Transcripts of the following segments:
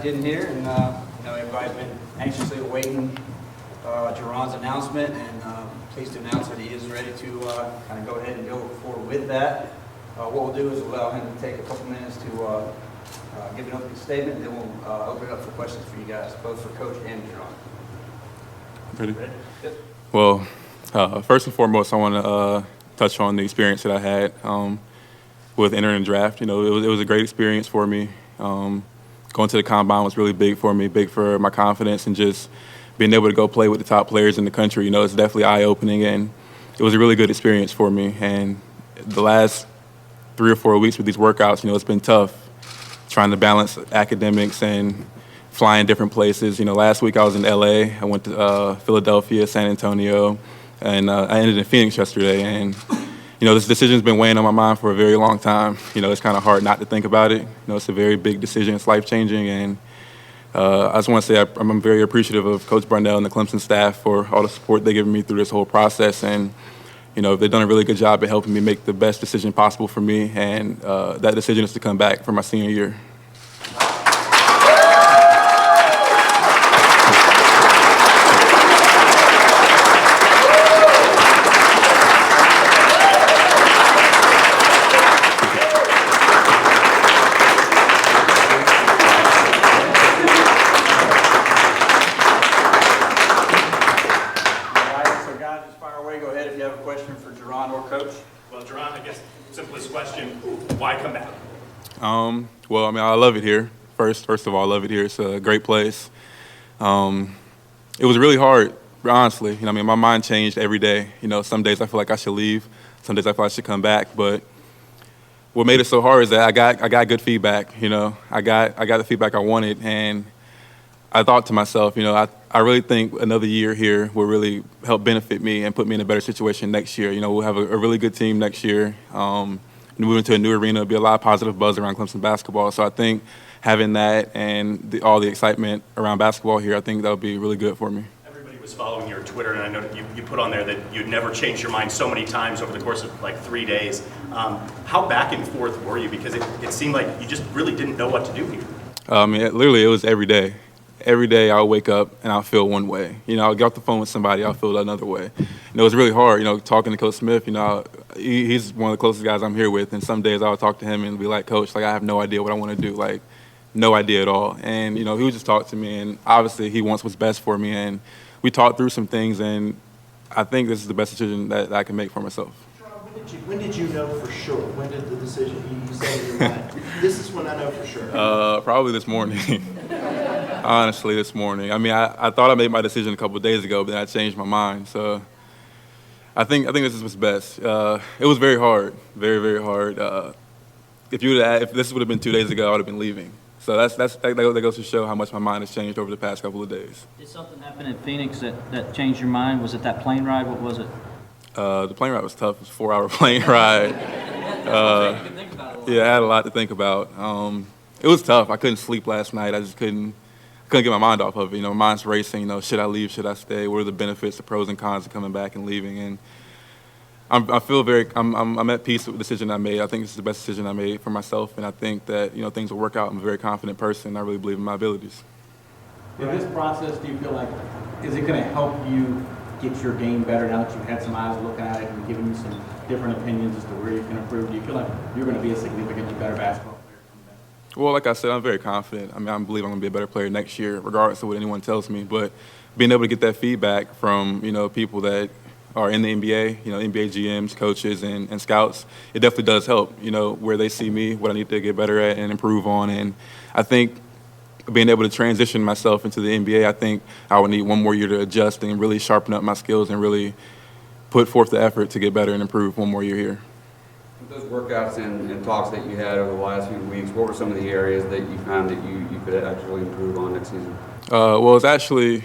getting here, and everybody's been anxiously awaiting Jaron's announcement, and pleased to announce that he is ready to kind of go ahead and go forward with that. What we'll do is allow him to take a couple minutes to give an opening statement, and then we'll open it up for questions for you guys, both for Coach and Jaron. Ready? Yes. Well, first and foremost, I want to touch on the experience that I had with entering the draft. It was a great experience for me. Going to the combine was really big for me, big for my confidence, and just being able to go play with the top players in the country. It's definitely eye-opening, and it was a really good experience for me. And the last 3 or 4 weeks with these workouts, it's been tough trying to balance academics and flying different places. Last week I was in LA. I went to Philadelphia, San Antonio, and I ended in Phoenix yesterday. And this decision's been weighing on my mind for a very long time. It's kind of hard not to think about it. It's a very big decision. It's life-changing, and I just want to say I'm very appreciative of Coach Brunell and the Clemson staff for all the support they've given me through this whole process. And they've done a really good job at helping me make the best decision possible for me. And that decision is to come back for my senior year. Well, I love it here. First of all, I love it here. It's a great place. It was really hard, honestly. My mind changed every day. Some days I feel like I should leave. Some days I feel like I should come back. But what made it so hard is that I got good feedback. I got the feedback I wanted, and I thought to myself, I really think another year here will really help benefit me and put me in a better situation next year. We'll have a really good team next year. Moving to a new arena, there'll be a lot of positive buzz around Clemson basketball. So I think having that and all the excitement around basketball here, I think that'll be really good for me. Everybody was following your Twitter, and I know that you put on there that you'd never changed your mind so many times over the course of like 3 days. How back and forth were you? Because it seemed like you just really didn't know what to do here. Literally, it was every day. Every day I'll wake up and I'll feel one way. I'll get off the phone with somebody, I'll feel another way. It was really hard, talking to Coach Smith. He's one of the closest guys I'm here with, and some days I'll talk to him and be like, Coach, I have no idea what I want to do, no idea at all. And, he would just talk to me, and obviously he wants what's best for me. And we talked through some things, and I think this is the best decision that I can make for myself. When did you know for sure? When did the decision, you say in your mind, this is when I know for sure? Probably this morning. Honestly, this morning. I thought I made my decision a couple of days ago, but then I changed my mind. So I think this is what's best. It was very hard, very, very hard. If this would have been 2 days ago, I would have been leaving. So that goes to show how much my mind has changed over the past couple of days. Did something happen in Phoenix that changed your mind? Was it that plane ride? What was it? The plane ride was tough. It was a 4-hour plane ride. Yeah, I had a lot to think about. It was tough. I couldn't sleep last night. I just couldn't get my mind off of it. My mind's racing. Should I leave? Should I stay? What are the benefits, the pros and cons of coming back and leaving? And I feel I'm at peace with the decision I made. I think this is the best decision I made for myself, and I think that things will work out. I'm a very confident person. I really believe in my abilities. In this process, do you feel like is it going to help you get your game better now that you've had some eyes looking at it and giving you some different opinions as to where you can improve? Do you feel like you're going to be a significantly better basketball player coming back? Well, like I said, I'm very confident. I believe I'm going to be a better player next year, regardless of what anyone tells me. But being able to get that feedback from people that are in the NBA, NBA GMs, coaches, and scouts, it definitely does help. Where they see me, what I need to get better at and improve on. And I think being able to transition myself into the NBA, I think I would need one more year to adjust and really sharpen up my skills and really put forth the effort to get better and improve one more year here. With those workouts and talks that you had over the last few weeks, what were some of the areas that you found that you could actually improve on next season? Well, it's actually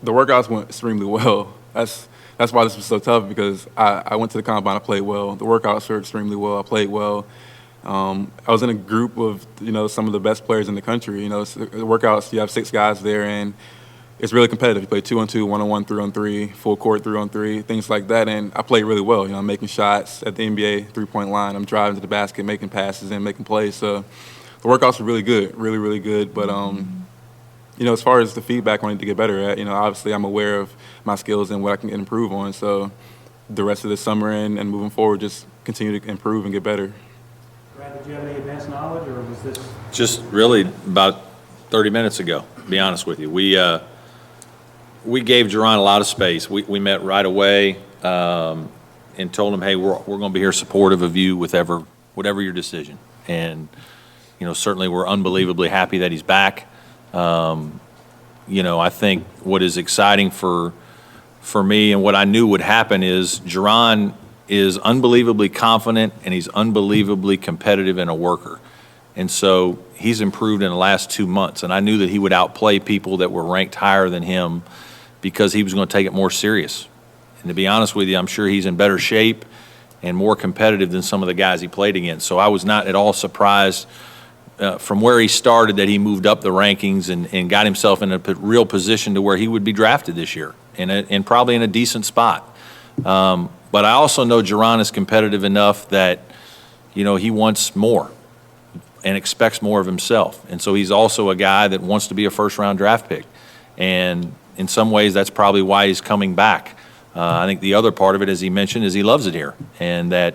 the workouts went extremely well. That's why this was so tough, because I went to the combine, I played well. The workouts were extremely well. I played well. I was in a group of some of the best players in the country. The workouts, you have 6 guys there, and it's really competitive. You play 2-on-2, 1-on-1, 3-on-3, full court 3-on-3, things like that. And I played really well. I'm making shots at the NBA 3-point line. I'm driving to the basket, making passes and making plays. So the workouts were really good, really, really good. But as far as the feedback I need to get better at, obviously I'm aware of my skills and what I can improve on. So the rest of the summer and moving forward, just continue to improve and get better. Brad, did you have any advanced knowledge, or was this? Just really about 30 minutes ago, to be honest with you. We gave Jaron a lot of space. We met right away and told him, hey, we're going to be here supportive of you with whatever your decision. And, certainly we're unbelievably happy that he's back. I think what is exciting for me and what I knew would happen is Jaron is unbelievably confident and he's unbelievably competitive and a worker. And so he's improved in the last 2 months. And I knew that he would outplay people that were ranked higher than him because he was going to take it more serious. And to be honest with you, I'm sure he's in better shape and more competitive than some of the guys he played against. So I was not at all surprised from where he started that he moved up the rankings and got himself in a real position to where he would be drafted this year and probably in a decent spot. But I also know Jaron is competitive enough that, he wants more and expects more of himself. And so he's also a guy that wants to be a first-round draft pick. And in some ways, that's probably why he's coming back. I think the other part of it, as he mentioned, is he loves it here and that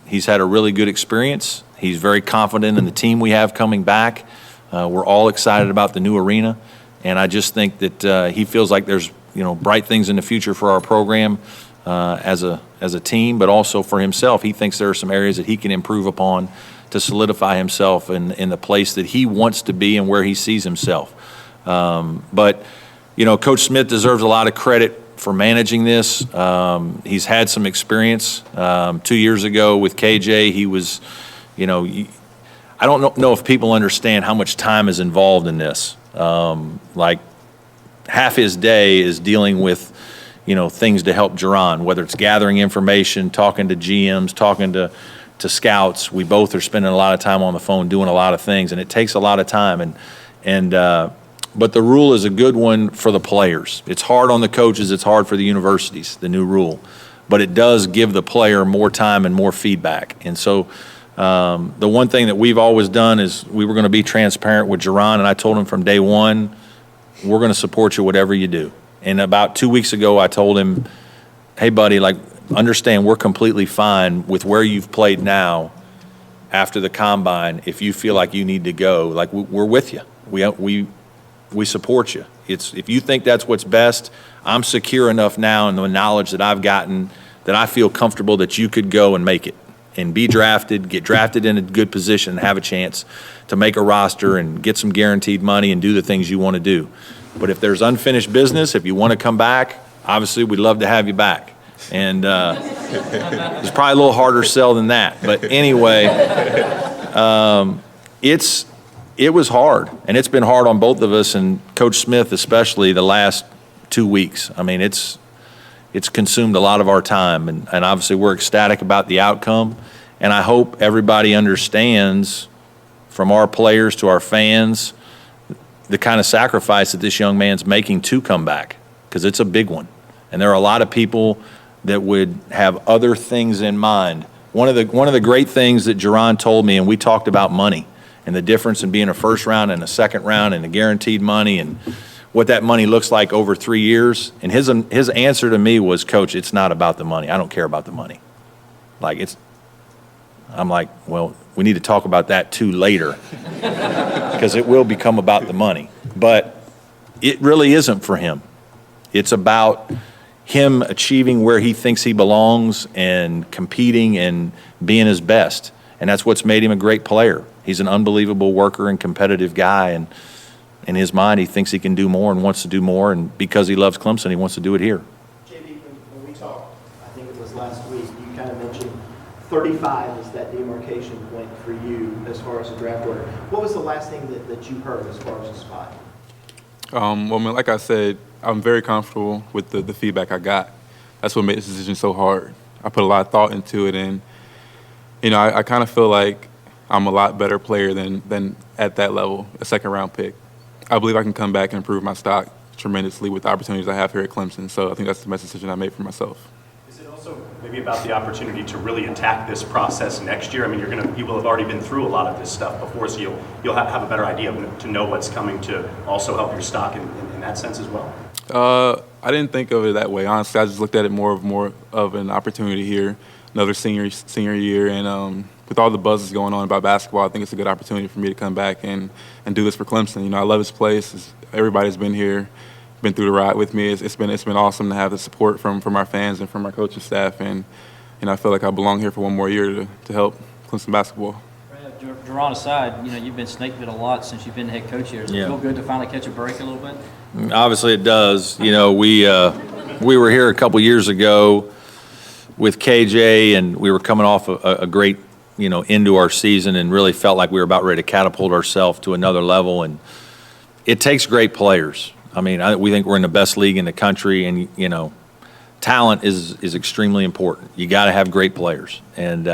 he's had a really good experience. He's very confident in the team we have coming back. We're all excited about the new arena. And I just think that he feels like there's, bright things in the future for our program as a team, but also for himself. He thinks there are some areas that he can improve upon to solidify himself in the place that he wants to be and where he sees himself. But Coach Smith deserves a lot of credit for managing this. He's had some experience. 2 years ago with KJ, he was, I don't know if people understand how much time is involved in this. Like half his day is dealing with, things to help Jaron, whether it's gathering information, talking to GMs, talking to scouts. We both are spending a lot of time on the phone doing a lot of things, and it takes a lot of time. But the rule is a good one for the players. It's hard on the coaches. It's hard for the universities, the new rule. But it does give the player more time and more feedback. And so the one thing that we've always done is we were going to be transparent with Jaron, and I told him from day one, we're going to support you whatever you do. And about 2 weeks ago, I told him, hey, buddy, understand we're completely fine with where you've played now after the combine. If you feel like you need to go, we're with you. We support you. If you think that's what's best, I'm secure enough now in the knowledge that I've gotten that I feel comfortable that you could go and make it and be drafted, get drafted in a good position, and have a chance to make a roster and get some guaranteed money and do the things you want to do. But if there's unfinished business, if you want to come back, obviously we'd love to have you back. And it's probably a little harder sell than that. But anyway, it was hard, and it's been hard on both of us, and Coach Smith especially the last 2 weeks. I mean, it's consumed a lot of our time, and obviously we're ecstatic about the outcome, and I hope everybody understands, from our players to our fans, the kind of sacrifice that this young man's making to come back, because it's a big one. And there are a lot of people that would have other things in mind. One of the great things that Jaron told me, and we talked about money, and the difference in being a first round and a second round and the guaranteed money and what that money looks like over 3 years. And his answer to me was, Coach, it's not about the money. I don't care about the money. I'm like, well, we need to talk about that too later because it will become about the money. But it really isn't for him. It's about him achieving where he thinks he belongs and competing and being his best. And that's what's made him a great player. He's an unbelievable worker and competitive guy, and in his mind, he thinks he can do more and wants to do more, and because he loves Clemson, he wants to do it here. JB, when we talked, I think it was last week, you kind of mentioned 35 is that demarcation point for you as far as the draft order. What was the last thing that you heard as far as the spot? Like I said, I'm very comfortable with the feedback I got. That's what made this decision so hard. I put a lot of thought into it, and I kind of feel like I'm a lot better player than at that level, a second-round pick. I believe I can come back and improve my stock tremendously with the opportunities I have here at Clemson. So I think that's the best decision I made for myself. Is it also maybe about the opportunity to really attack this process next year? I mean, you will have already been through a lot of this stuff before, so you'll have a better idea to know what's coming to also help your stock in that sense as well. I didn't think of it that way. Honestly, I just looked at it more of an opportunity here, another senior year, and with all the buzzes going on about basketball, I think it's a good opportunity for me to come back and do this for Clemson. You know, I love this place. Everybody's been here, been through the ride with me. It's been awesome to have the support from our fans and from our coaching staff, and I feel like I belong here for one more year to help Clemson basketball. Jaron aside, you know, you've been snake bit a lot since you've been head coach here. Does it feel good to finally catch a break a little bit? Obviously it does. You know, we were here a couple years ago with KJ, and we were coming off a great, you know, into our season, and really felt like we were about ready to catapult ourselves to another level. And it takes great players. I mean, we think we're in the best league in the country, and, you know, talent is extremely important. You got to have great players. And,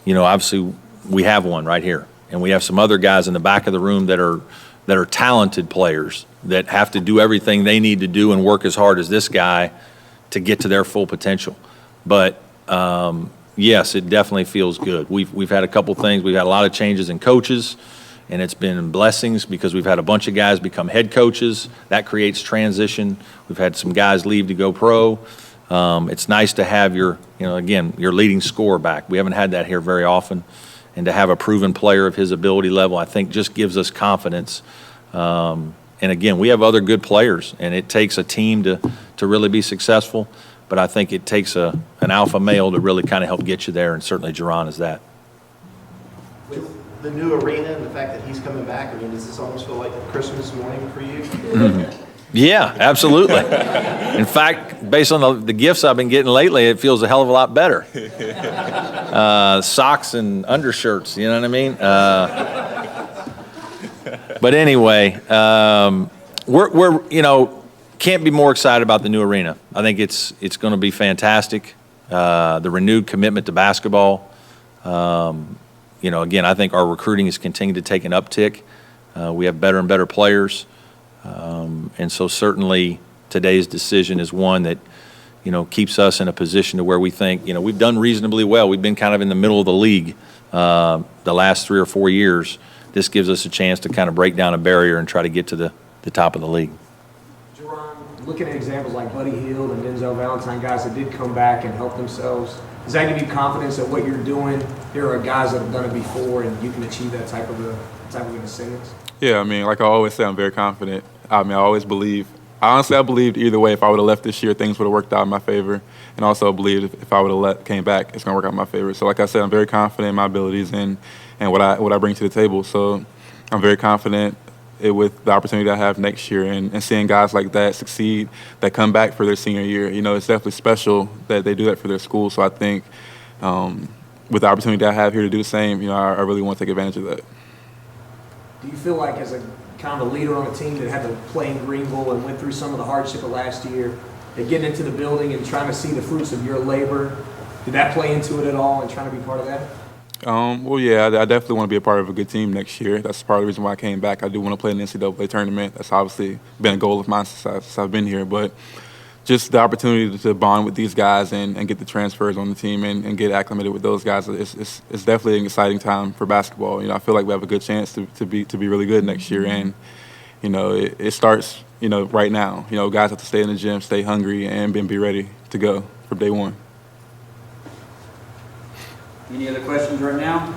you know, obviously we have one right here. And we have some other guys in the back of the room that are talented players that have to do everything they need to do and work as hard as this guy to get to their full potential. But, yes, it definitely feels good. We've had a couple things. We've had a lot of changes in coaches, and it's been blessings because we've had a bunch of guys become head coaches. That creates transition. We've had some guys leave to go pro. It's nice to have your leading scorer back. We haven't had that here very often. And to have a proven player of his ability level, I think just gives us confidence. And again, we have other good players, and it takes a team to really be successful. But I think it takes an alpha male to really kind of help get you there, and certainly Jaron is that. With the new arena and the fact that he's coming back, I mean, does this almost feel like a Christmas morning for you? Yeah, absolutely. In fact, based on the gifts I've been getting lately, it feels a hell of a lot better. Socks and undershirts, you know what I mean? But anyway, we're you know, can't be more excited about the new arena. I think it's going to be fantastic. The renewed commitment to basketball. You know, again, I think our recruiting is continuing to take an uptick. We have better and better players. And so certainly today's decision is one that, you know, keeps us in a position to where we think, you know, we've done reasonably well. We've been kind of in the middle of the league the last 3 or 4 years. This gives us a chance to kind of break down a barrier and try to get to the top of the league. Jaron, looking at examples like Buddy Hield and Denzel Valentine, guys that did come back and help themselves, does that give you confidence that what you're doing, there are guys that have done it before and you can achieve that type of an ascendance? Yeah, I mean, like I always say, I'm very confident. I mean, I believed either way, if I would have left this year, things would have worked out in my favor. And also believed if I would have came back, it's going to work out in my favor. So like I said, I'm very confident in my abilities and what I bring to the table. So I'm very confident with the opportunity I have next year and seeing guys like that succeed, that come back for their senior year. You know, it's definitely special that they do that for their school. So I think with the opportunity I have here to do the same, you know, I really want to take advantage of that. Do you feel like as a kind of a leader on a team that had to play in Greenville and went through some of the hardship of last year, that getting into the building and trying to see the fruits of your labor, did that play into it at all and trying to be part of that? Well, yeah, I definitely want to be a part of a good team next year. That's part of the reason why I came back. I do want to play in the NCAA tournament. That's obviously been a goal of mine since I've been here. But just the opportunity to bond with these guys and get the transfers on the team and get acclimated with those guys, it's definitely an exciting time for basketball. You know, I feel like we have a good chance to be really good next year. And, you know, it starts, you know, right now. You know, guys have to stay in the gym, stay hungry, and be ready to go from day one. Any other questions right now?